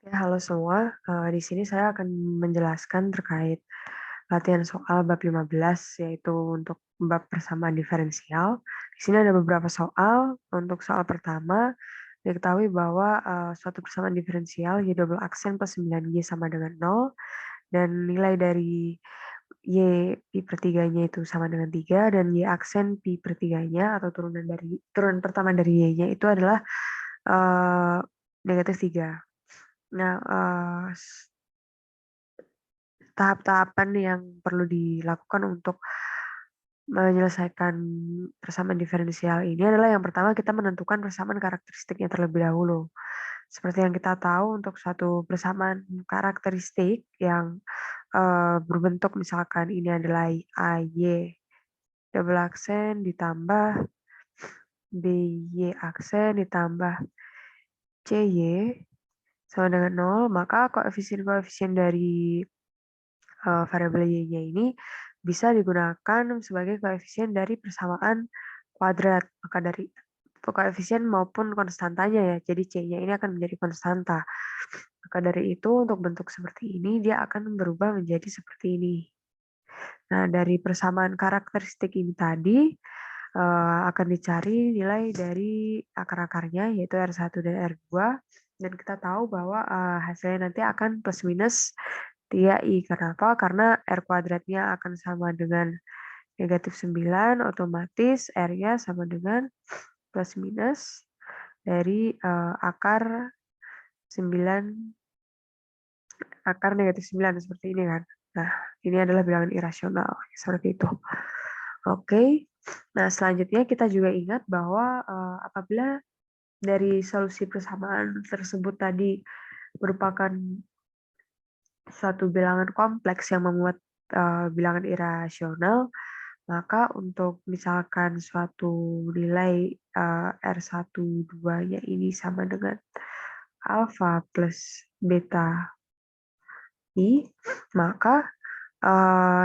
Ya, halo semua, di sini saya akan menjelaskan terkait latihan soal bab 15, yaitu untuk bab persamaan diferensial. Di sini ada beberapa soal. Untuk soal pertama, diketahui bahwa, suatu persamaan diferensial Y double aksen plus 9Y sama dengan 0, dan nilai dari Y pi per 3-nya itu sama dengan 3, dan Y aksen pi per 3-nya atau turunan pertama dari Y-nya itu adalah, eee, negatif 3. Nah, tahap-tahapan yang perlu dilakukan untuk menyelesaikan persamaan diferensial ini adalah yang pertama kita menentukan persamaan karakteristiknya terlebih dahulu. Seperti yang kita tahu untuk suatu persamaan karakteristik yang berbentuk misalkan ini adalah AY double aksen ditambah BY aksen ditambah CY sama dengan 0, maka koefisien-koefisien dari variabel Y-nya ini bisa digunakan sebagai koefisien dari persamaan kuadrat. Maka dari koefisien maupun konstantanya ya. Jadi C-nya ini akan menjadi konstanta. Maka dari itu untuk bentuk seperti ini dia akan berubah menjadi seperti ini. Nah, dari persamaan karakteristik ini tadi akan dicari nilai dari akar-akarnya yaitu R1 dan R2, dan kita tahu bahwa hasilnya nanti akan plus minus 3i. Kenapa? Karena R kuadratnya akan sama dengan negatif 9, otomatis R-nya sama dengan plus minus dari akar 9, akar negatif 9 seperti ini kan. Nah, ini adalah bilangan irasional seperti itu. Oke. Nah, selanjutnya kita juga ingat bahwa apabila dari solusi persamaan tersebut tadi merupakan suatu bilangan kompleks yang memuat bilangan irasional, maka untuk misalkan suatu nilai R1, 2-nya ini sama dengan alfa plus beta I, maka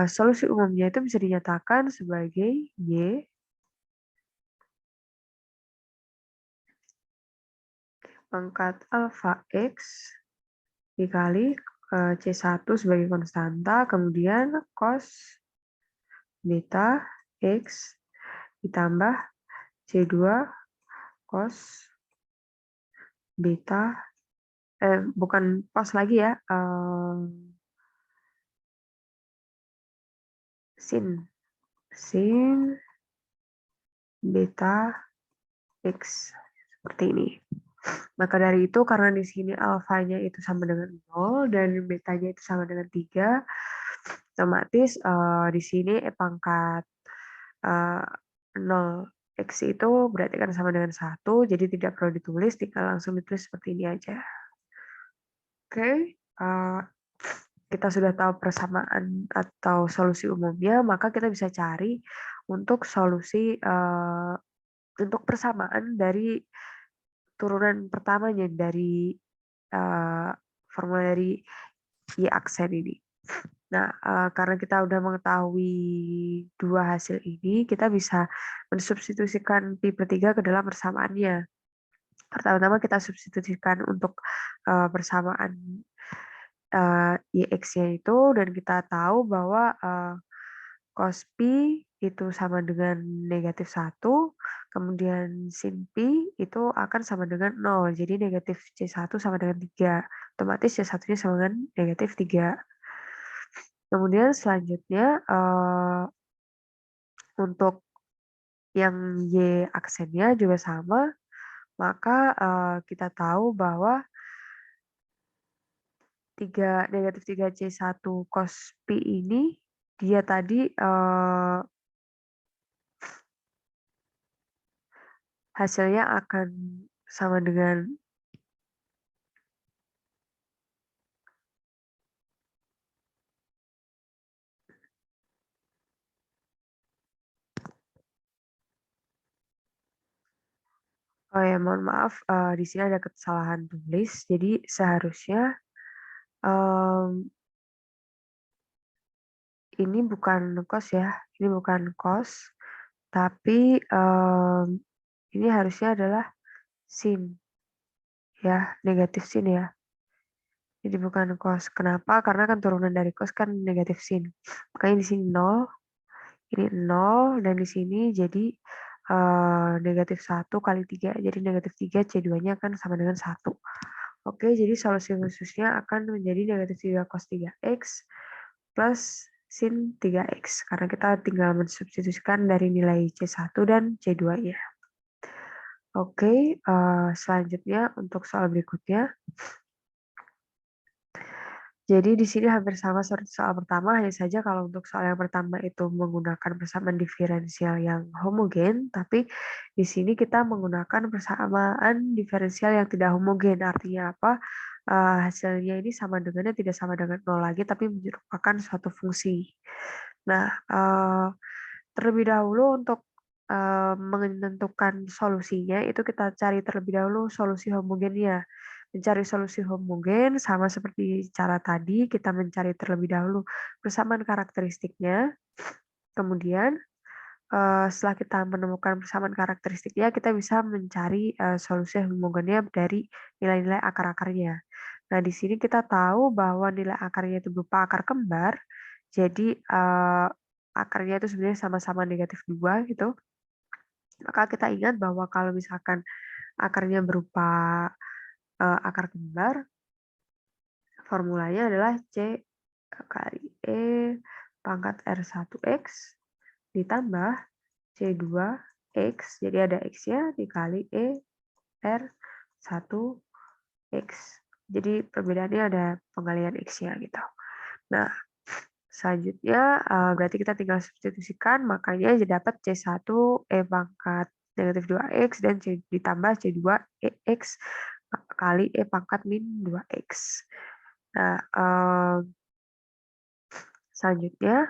solusi umumnya itu bisa dinyatakan sebagai Y pangkat alfa X dikali C1 sebagai konstanta, kemudian cos beta X ditambah C2 cos beta, bukan cos lagi ya, sin beta X seperti ini. Maka dari itu karena di sini alfanya itu sama dengan 0 dan betanya itu sama dengan 3, otomatis di sini pangkat 0 X itu berarti kan sama dengan 1, jadi tidak perlu ditulis, tinggal langsung ditulis seperti ini aja. Oke, kita sudah tahu persamaan atau solusi umumnya, maka kita bisa cari untuk solusi untuk persamaan dari turunan pertamanya dari formula dari Y aksen ini. Nah, karena kita udah mengetahui dua hasil ini, kita bisa mensubstitusikan pi per 3 ke dalam persamaannya. Pertama-tama kita substitusikan untuk persamaan Y X-nya itu, dan kita tahu bahwa cos pi itu sama dengan negatif 1, kemudian sin pi itu akan sama dengan 0. Jadi negatif C1 sama dengan 3. Otomatis C1-nya sama dengan negatif 3. Kemudian selanjutnya untuk yang Y aksennya juga sama, maka kita tahu bahwa negatif 3C1 cos pi ini dia tadi hasilnya akan sama dengan oh ya, mohon maaf, di sini ada kesalahan tulis. Jadi seharusnya ini bukan cos ya, ini bukan cos, tapi ini harusnya adalah sin ya, negatif sin ya. Jadi bukan cos. Kenapa? Karena kan turunan dari cos kan negatif sin. Makanya di sini 0, ini 0, dan di sini jadi negatif 1 kali 3. Jadi negatif 3 C2-nya kan sama dengan 1. Oke, jadi solusi khususnya akan menjadi negatif 3 cos 3X plus sin 3X. Karena kita tinggal mensubstitusikan dari nilai C1 dan C2-nya. Oke, selanjutnya untuk soal berikutnya. Jadi di sini hampir sama seperti soal pertama, hanya saja kalau untuk soal yang pertama itu menggunakan persamaan diferensial yang homogen, tapi di sini kita menggunakan persamaan diferensial yang tidak homogen. Artinya apa? Hasilnya ini sama dengannya tidak sama dengan 0 lagi, tapi merupakan suatu fungsi. Nah, terlebih dahulu untuk menentukan solusinya, itu kita cari terlebih dahulu solusi homogennya. Mencari solusi homogen sama seperti cara tadi, kita mencari terlebih dahulu persamaan karakteristiknya. Kemudian, setelah kita menemukan persamaan karakteristiknya, kita bisa mencari solusi homogennya dari nilai-nilai akar-akarnya. Nah, di sini kita tahu bahwa nilai akarnya itu berupa akar kembar, jadi akarnya itu sebenarnya sama-sama negatif 2 gitu. Maka kita ingat bahwa kalau misalkan akarnya berupa akar kembar, formulanya adalah C kali E pangkat R1X ditambah C2X, jadi ada X-nya dikali E R1X. Jadi perbedaannya ada pengalian X-nya gitu. Nah, selanjutnya berarti kita tinggal substitusikan, makanya jadi dapat C1 E pangkat negatif 2X dan ditambah C2 X kali E pangkat min 2X. Nah, selanjutnya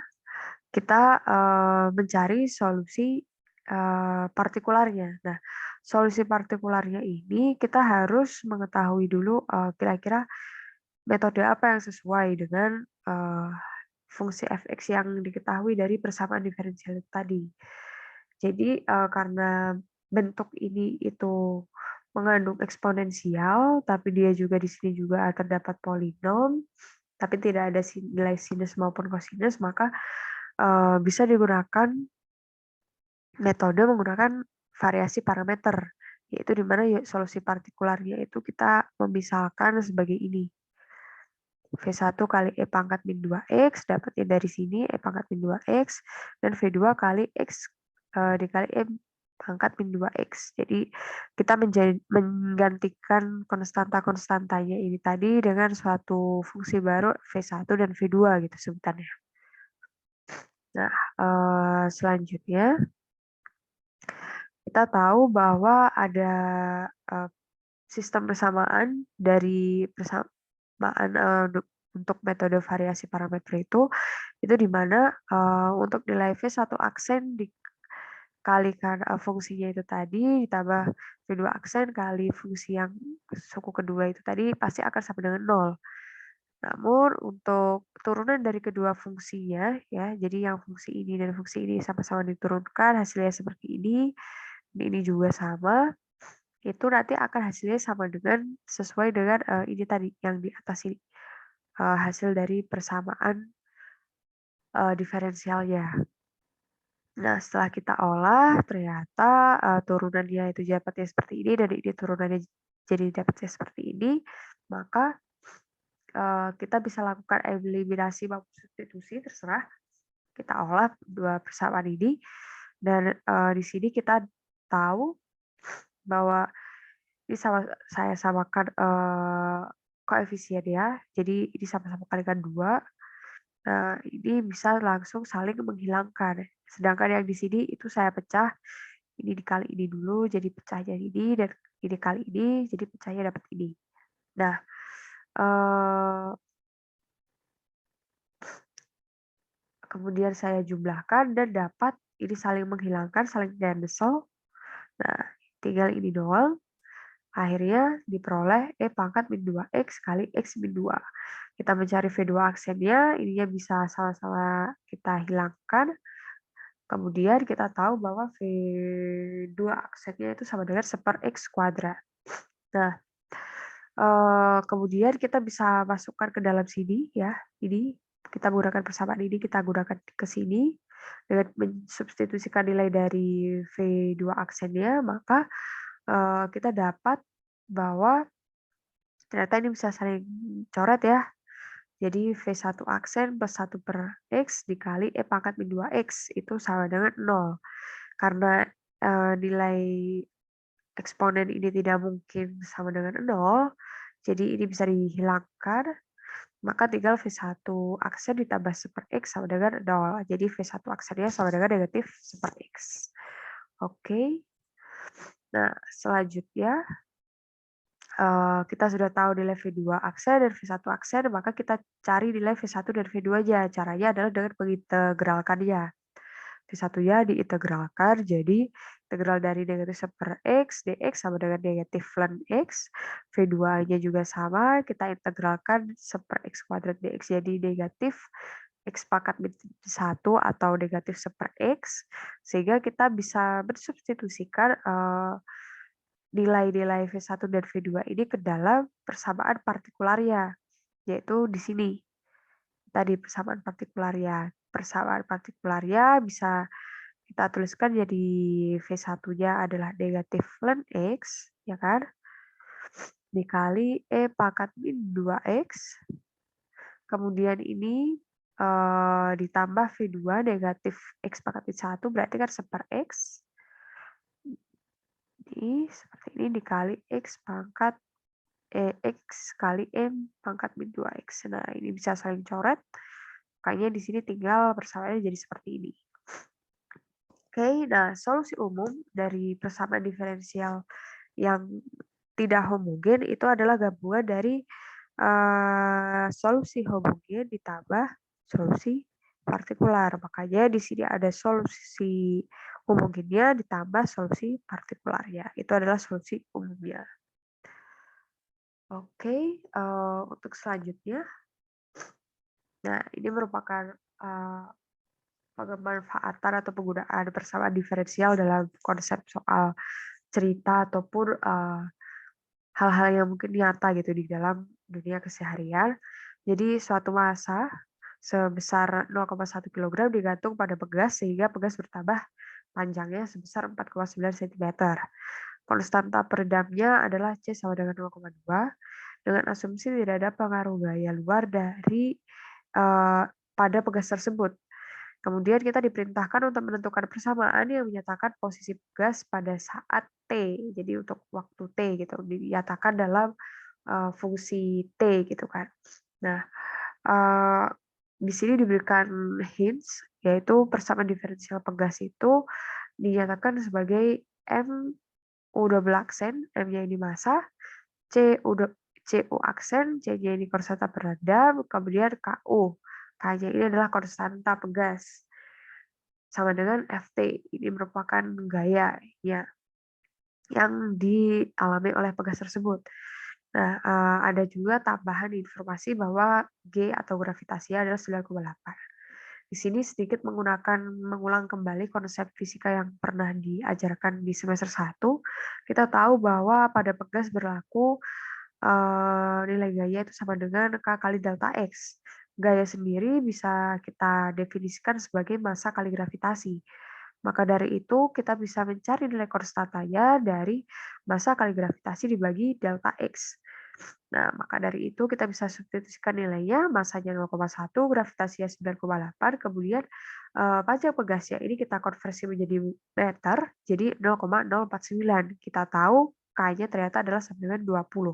kita mencari solusi partikularnya. Nah, solusi partikularnya ini kita harus mengetahui dulu kira-kira metode apa yang sesuai dengan fungsi fx yang diketahui dari persamaan diferensial tadi. Jadi karena bentuk ini itu mengandung eksponensial, tapi dia juga di sini juga terdapat polinom, tapi tidak ada nilai sinus maupun kosinus, maka bisa digunakan metode menggunakan variasi parameter, yaitu di mana solusi partikularnya itu kita memisalkan sebagai ini. V1 kali E pangkat min 2X, dapatnya dari sini E pangkat min 2X, dan V2 kali X dikali E pangkat min 2X. Jadi kita menggantikan konstanta-konstantanya ini tadi dengan suatu fungsi baru V1 dan V2 gitu sebutannya. Nah, selanjutnya kita tahu bahwa ada sistem persamaan dari persamaan untuk metode variasi parameter itu di mana untuk nilai V satu aksen dikalikan fungsinya itu tadi ditambah V2 aksen kali fungsi yang suku kedua itu tadi pasti akan sama dengan 0. Namun untuk turunan dari kedua fungsinya ya, jadi yang fungsi ini dan fungsi ini sama-sama diturunkan hasilnya seperti ini juga sama, itu nanti akan hasilnya sama dengan sesuai dengan ini tadi yang di atas ini, hasil dari persamaan diferensialnya. Nah, setelah kita olah ternyata turunannya itu dapatnya seperti ini dan ini turunannya jadi dapatnya seperti ini, maka kita bisa lakukan eliminasi maupun substitusi terserah. Kita olah dua persamaan ini dan di sini kita tahu bahwa ini saya samakan koefisiennya, jadi ini sama-sama kalikan 2. Nah, ini bisa langsung saling menghilangkan. Sedangkan yang di sini itu saya pecah, ini dikali ini dulu, jadi pecahnya ini, dan ini kali ini, jadi pecahnya dapat ini. Nah, kemudian saya jumlahkan dan dapat ini saling menghilangkan, saling cancel. Nah, tinggal ini doang. Akhirnya diperoleh E pangkat min 2X kali X min 2. Kita mencari V2 aksennya, ininya bisa sama-sama kita hilangkan. Kemudian kita tahu bahwa V2 aksennya itu sama dengan 1/X kuadrat. Nah, Kemudian kita bisa masukkan ke dalam sini ya, ini kita gunakan persamaan ini, kita gunakan ke sini dengan mensubstitusikan nilai dari V2 aksennya, maka kita dapat bahwa ternyata ini bisa saling coret ya. Jadi V1 aksen plus 1 per X dikali E pangkat min 2X itu sama dengan 0. Karena nilai eksponen ini tidak mungkin sama dengan 0, jadi ini bisa dihilangkan, maka tinggal V1 aksen ditambah 1 per X sama dengan 0. Jadi V1 aksennya sama dengan negatif 1 per X. Oke. Nah, selanjutnya kita sudah tahu nilai V2 aksen dan V1 aksen, maka kita cari nilai V1 dan V2-nya. Caranya adalah dengan mengintegralkannya. V1-nya diintegralkan, jadi integral dari negatif 1 per X dx sama dengan negatif ln X. V2-nya juga sama, kita integralkan 1 per X kuadrat dx jadi negatif X pangkat min 1 atau negatif 1 per X. Sehingga kita bisa mensubstitusikan nilai-nilai V1 dan V2 ini ke dalam persamaan partikularnya, yaitu di sini. Tadi persamaan partikularnya. Persamaan partikularnya bisa kita tuliskan jadi V1-nya adalah negatif ln X, ya kan? Dikali E pangkat min 2X. Kemudian ini ditambah V2 negatif X pangkat min 1, berarti kan 1 per X. Ini seperti ini dikali X pangkat X kali M pangkat min 2X. Nah, ini bisa saling coret. Makanya di sini tinggal persamaannya jadi seperti ini. Oke, nah solusi umum dari persamaan diferensial yang tidak homogen itu adalah gabungan dari solusi homogen ditambah solusi partikular. Makanya di sini ada solusi homogennya ditambah solusi partikularnya. Itu adalah solusi umumnya. Oke, untuk selanjutnya, nah ini merupakan pemanfaatan atau penggunaan persamaan diferensial dalam konsep soal cerita ataupun hal-hal yang mungkin nyata gitu di dalam dunia keseharian. Jadi suatu massa sebesar 0,1 kg digantung pada pegas sehingga pegas bertambah panjangnya sebesar 4,9 cm. Konstanta peredamnya adalah C sama dengan 0,2 dengan asumsi tidak ada pengaruh gaya luar dari pada pegas tersebut. Kemudian kita diperintahkan untuk menentukan persamaan yang menyatakan posisi gas pada saat T. Jadi untuk waktu T gitu dinyatakan dalam fungsi T gitu kan. Nah, di sini diberikan hints yaitu persamaan diferensial pegas itu dinyatakan sebagai M U double aksen, M-nya ini massa, C U aksen, C-nya ini konstanta peredam, kemudian KU. K-nya ini adalah konstanta pegas. Sama dengan FT. Ini merupakan gaya ya yang dialami oleh pegas tersebut. Nah, ada juga tambahan informasi bahwa G atau gravitasinya adalah 9,8. Di sini sedikit mengulang kembali konsep fisika yang pernah diajarkan di semester 1. Kita tahu bahwa pada pegas berlaku nilai gaya itu sama dengan K kali delta X. Gaya sendiri bisa kita definisikan sebagai massa kali gravitasi. Maka dari itu kita bisa mencari nilai konstantanya dari massa kali gravitasi dibagi delta X. Nah, maka dari itu kita bisa substitusikan nilainya, massanya 0,1, gravitasinya 9,8, kemudian panjang pegasnya ini kita konversi menjadi meter, jadi 0,049. Kita tahu K-nya ternyata adalah sama dengan 20.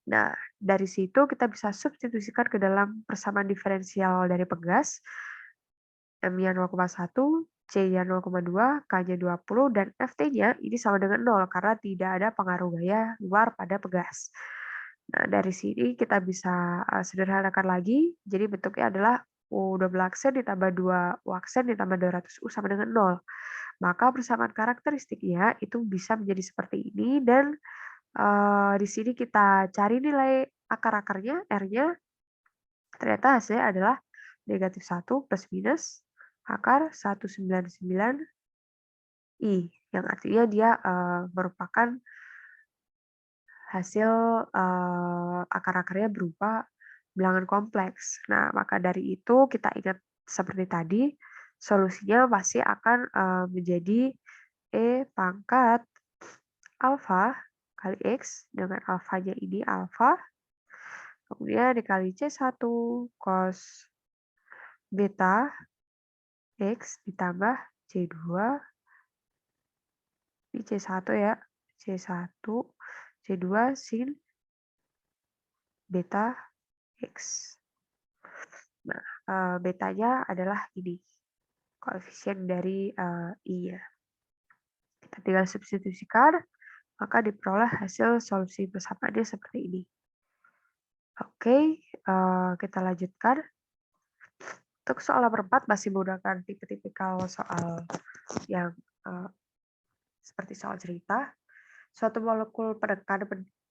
Nah, dari situ kita bisa substitusikan ke dalam persamaan diferensial dari pegas. M-nya 0,1, C-nya 0,2, K-nya 20, dan FT-nya ini sama dengan 0 karena tidak ada pengaruh gaya luar pada pegas. Nah, dari sini kita bisa sederhanakan lagi. Jadi bentuknya adalah U double aksen ditambah 2 U aksen ditambah 200 U sama dengan 0. Maka persamaan karakteristiknya itu bisa menjadi seperti ini dan di sini kita cari nilai akar-akarnya, R-nya, ternyata hasilnya adalah negatif 1 plus minus akar 199I, yang artinya dia merupakan hasil akar-akarnya berupa bilangan kompleks. Nah, maka dari itu kita ingat seperti tadi, solusinya pasti akan menjadi E pangkat alfa kali X dengan alfanya ini alfa, kemudian dikali C1 cos beta X ditambah C2 ini C1 ya, C1 C2 sin beta X. Nah, betanya adalah ini, koefisien dari I-nya. Kita tinggal substitusikan, maka diperoleh hasil solusi bersamaannya seperti ini. Oke, kita lanjutkan. Untuk soal nomor 4 masih menggunakan tipe-tipikal soal yang seperti soal cerita. Suatu molekul penekan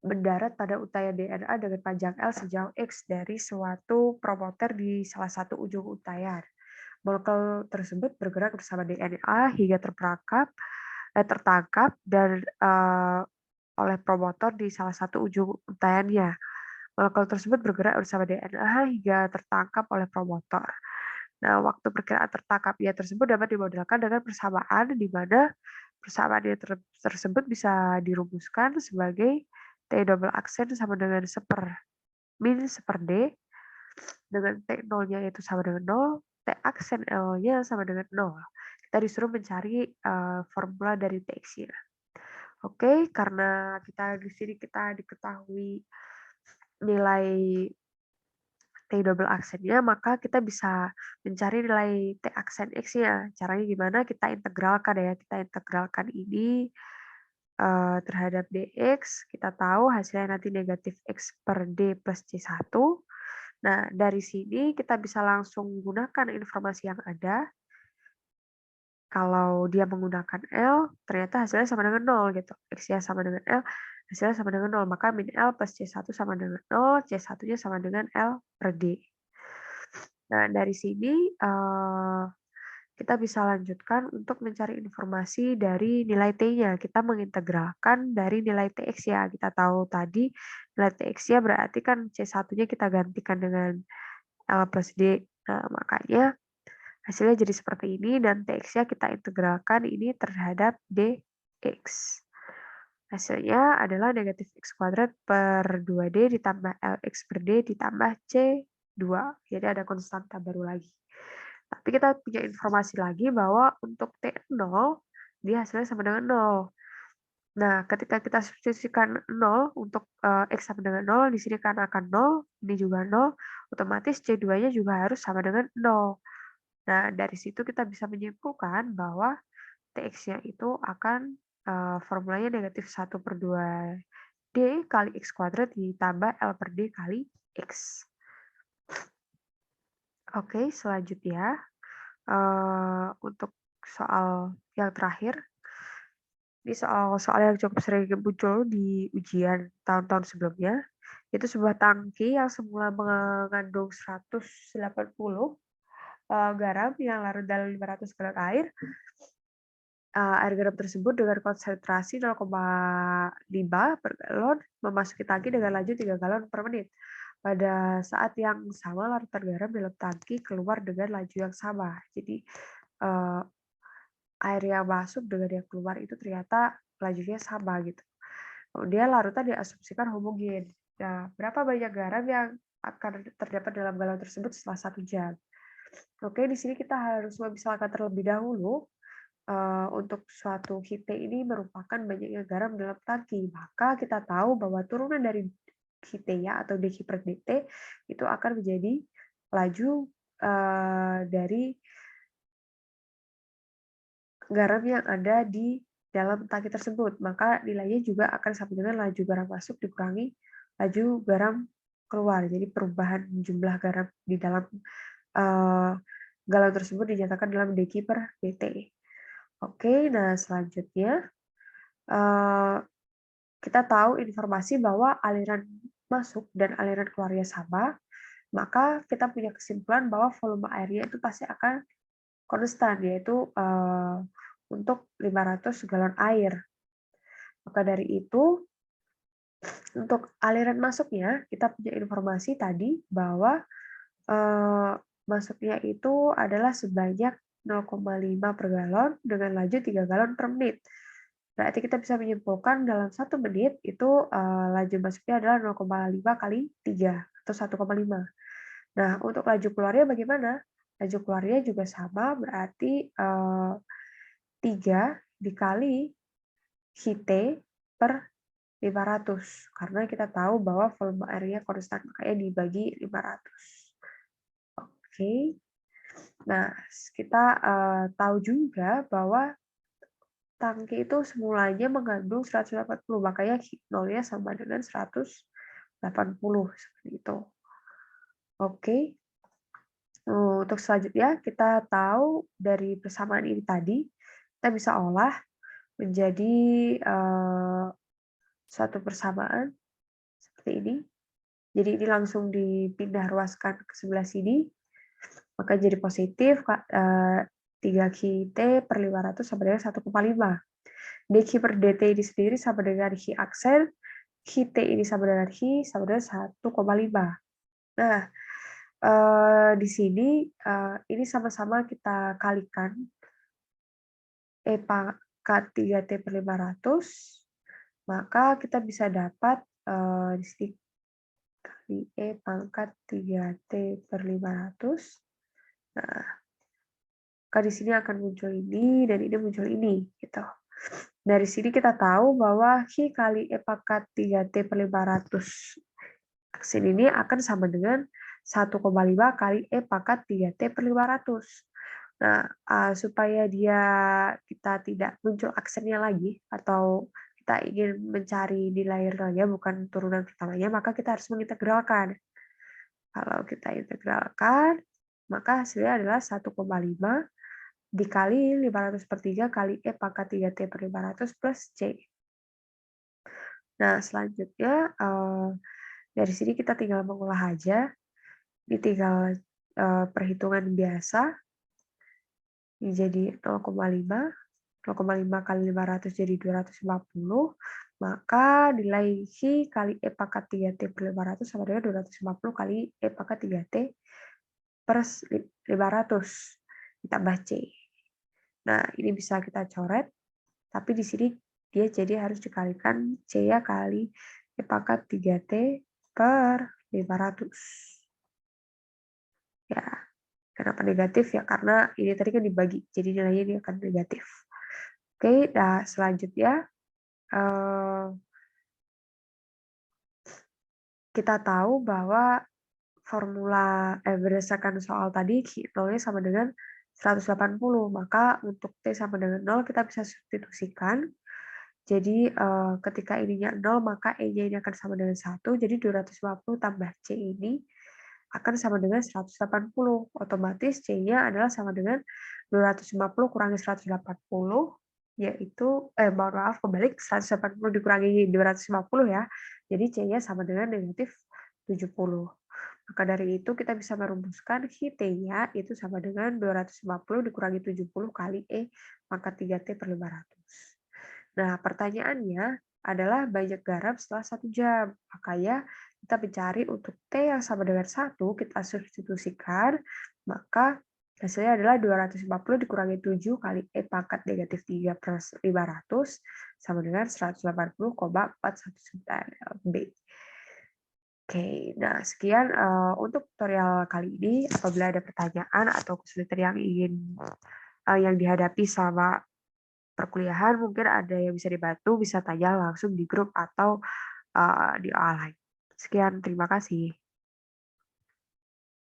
mendarat pada untayan DNA dengan panjang L sejauh X dari suatu promoter di salah satu ujung untayan. Molekul tersebut bergerak bersama DNA hingga tertangkap dan oleh promotor di salah satu ujung untayannya. Molekul tersebut bergerak bersama DNA hingga tertangkap oleh promotor. Nah, waktu perkiraan tertangkapnya tersebut dapat dimodelkan dengan persamaan di mana persamaan tersebut bisa dirumuskan sebagai T double aksen sama dengan min seper D, dengan T0-nya itu sama dengan 0, T aksen L-nya sama dengan 0. Kita disuruh mencari formula dari TX-nya. Oke, karena di sini kita diketahui nilai T double aksennya, maka kita bisa mencari nilai T aksen X-nya. Caranya gimana? Kita integralkan ya. Kita integralkan ini terhadap dx. Kita tahu hasilnya nanti negatif X per D plus C1. Nah, dari sini kita bisa langsung gunakan informasi yang ada. Kalau dia menggunakan L, ternyata hasilnya sama dengan 0 gitu. X-nya sama dengan L, hasilnya sama dengan 0. Maka min L plus C1 sama dengan 0, C1-nya sama dengan L per D. Nah, dari sini kita bisa lanjutkan untuk mencari informasi dari nilai T-nya. Kita mengintegralkan dari nilai TX ya. Kita tahu tadi nilai TX-nya berarti kan C1-nya kita gantikan dengan L plus D. Nah, makanya hasilnya jadi seperti ini dan TX-nya kita integralkan ini terhadap DX. Hasilnya adalah negatif X kuadrat per 2D ditambah LX per D ditambah C2. Jadi ada konstanta baru lagi. Tapi kita punya informasi lagi bahwa untuk T0, dia hasilnya sama dengan 0. Nah, ketika kita substitusikan 0 untuk X sama dengan 0, di sini kan akan 0, ini juga 0, otomatis C2-nya juga harus sama dengan 0. Nah, dari situ kita bisa menyimpulkan bahwa TX-nya itu akan formulanya negatif 1 per 2 D kali X kuadrat ditambah L per D kali X. Oke, selanjutnya untuk soal yang terakhir, ini soal yang cukup sering muncul di ujian tahun-tahun sebelumnya, itu sebuah tangki yang semula mengandung 180 garam yang larut dalam 500 galon air. Air garam tersebut dengan konsentrasi 0,5 per galon memasuki tangki dengan laju 3 galon per menit. Pada saat yang sama, larutan garam dalam tangki keluar dengan laju yang sama. Jadi, air yang masuk dengan yang keluar itu ternyata lajunya sama gitu. Kemudian larutan diasumsikan homogen. Nah, berapa banyak garam yang akan terdapat dalam galon tersebut setelah 1 jam? Oke, di sini kita harus memisalkan terlebih dahulu untuk suatu Kt ini merupakan banyaknya garam dalam tangki. Maka kita tahu bahwa turunan dari Kt-nya atau dq per dt itu akan menjadi laju dari garam yang ada di dalam tangki tersebut. Maka nilainya juga akan sama dengan laju garam masuk dikurangi laju garam keluar. Jadi perubahan jumlah garam di dalam galon tersebut dinyatakan dalam dq per dt. Oke, nah selanjutnya kita tahu informasi bahwa aliran masuk dan aliran keluarnya sama, maka kita punya kesimpulan bahwa volume airnya itu pasti akan konstan, yaitu untuk 500 galon air. Maka dari itu, Untuk aliran masuknya, kita punya informasi tadi bahwa masuknya itu adalah sebanyak 0,5 per galon dengan laju 3 galon per menit. Berarti kita bisa menyimpulkan dalam 1 menit itu laju masuknya adalah 0,5 kali 3 atau 1,5. Nah, untuk laju keluarnya bagaimana? Laju keluarnya juga sama, berarti 3 dikali Ht per 500. Karena kita tahu bahwa volume airnya konstan, makanya dibagi 500. Oke. Nah, kita tahu juga bahwa tangki itu semulanya mengandung 180, makanya nolnya sama dengan 180, seperti itu. Oke. Untuk selanjutnya, kita tahu dari persamaan ini tadi, kita bisa olah menjadi suatu persamaan seperti ini. Jadi ini langsung dipindah ruaskan ke sebelah sini, maka jadi positif 3Q-T per 500 sama dengan 1,5. dQ per dt ini sendiri sama dengan Hi aksen, Ht ini sama dengan Hi sama dengan 1,5. Nah, di sini ini sama-sama kita kalikan E pangkat 3T per 500, maka kita bisa dapat di sini kali E pangkat 3T per 500. Nah, maka di sini akan muncul ini dan ini muncul ini, gitu. Dari sini kita tahu bahwa Hi kali E pangkat 3T per 500 aksen ini akan sama dengan 1,5 kali E pangkat 3T per 500. Nah, supaya kita tidak muncul aksennya lagi, atau kita ingin mencari nilai realnya bukan turunan pertamanya, maka kita harus mengintegralkan. Kalau kita integralkan, maka hasilnya adalah 1,5 dikali 500 per 3 kali E pangkat 3T per 500 plus C. Nah, selanjutnya dari sini kita tinggal mengolah aja. Ini tinggal perhitungan biasa. Ini jadi 0,5. 0,5 kali 500 jadi 250. Maka nilai Hi kali E pangkat 3T per 500 sama dengan 250 kali E pangkat 3T per 500 ditambah C. Nah, ini bisa kita coret, tapi di sini dia jadi harus dikalikan C ya kali E pangkat 3T per 500. Ya, kenapa negatif? Ya karena ini tadi kan dibagi, jadi nilainya ini akan negatif. Oke, nah selanjutnya kita tahu bahwa berdasarkan soal tadi Q0-nya sama dengan 180, maka untuk T sama dengan 0 kita bisa substitusikan. Jadi ketika ininya 0 maka E-nya ini akan sama dengan 1, jadi 250 tambah C ini akan sama dengan 180. Otomatis C-nya adalah sama dengan 250 kurangi 180, yaitu mohon maaf kebalik, 180 dikurangi 250 ya. Jadi C-nya sama dengan negatif 70. Maka dari itu kita bisa merumuskan Ht-nya itu sama dengan 250 dikurangi 70 kali E pangkat 3T per 500. Nah, pertanyaannya adalah banyak garam setelah 1 jam. Makanya kita mencari untuk T yang sama dengan 1, kita substitusikan, maka hasilnya adalah 250 dikurangi 7 kali E pangkat negatif 3 per 500 sama dengan 180,419 B. Oke, nah sekian untuk tutorial kali ini. Apabila ada pertanyaan atau kesulitan yang dihadapi sama perkuliahan, mungkin ada yang bisa dibantu, bisa tanya langsung di grup atau di online. Sekian, terima kasih.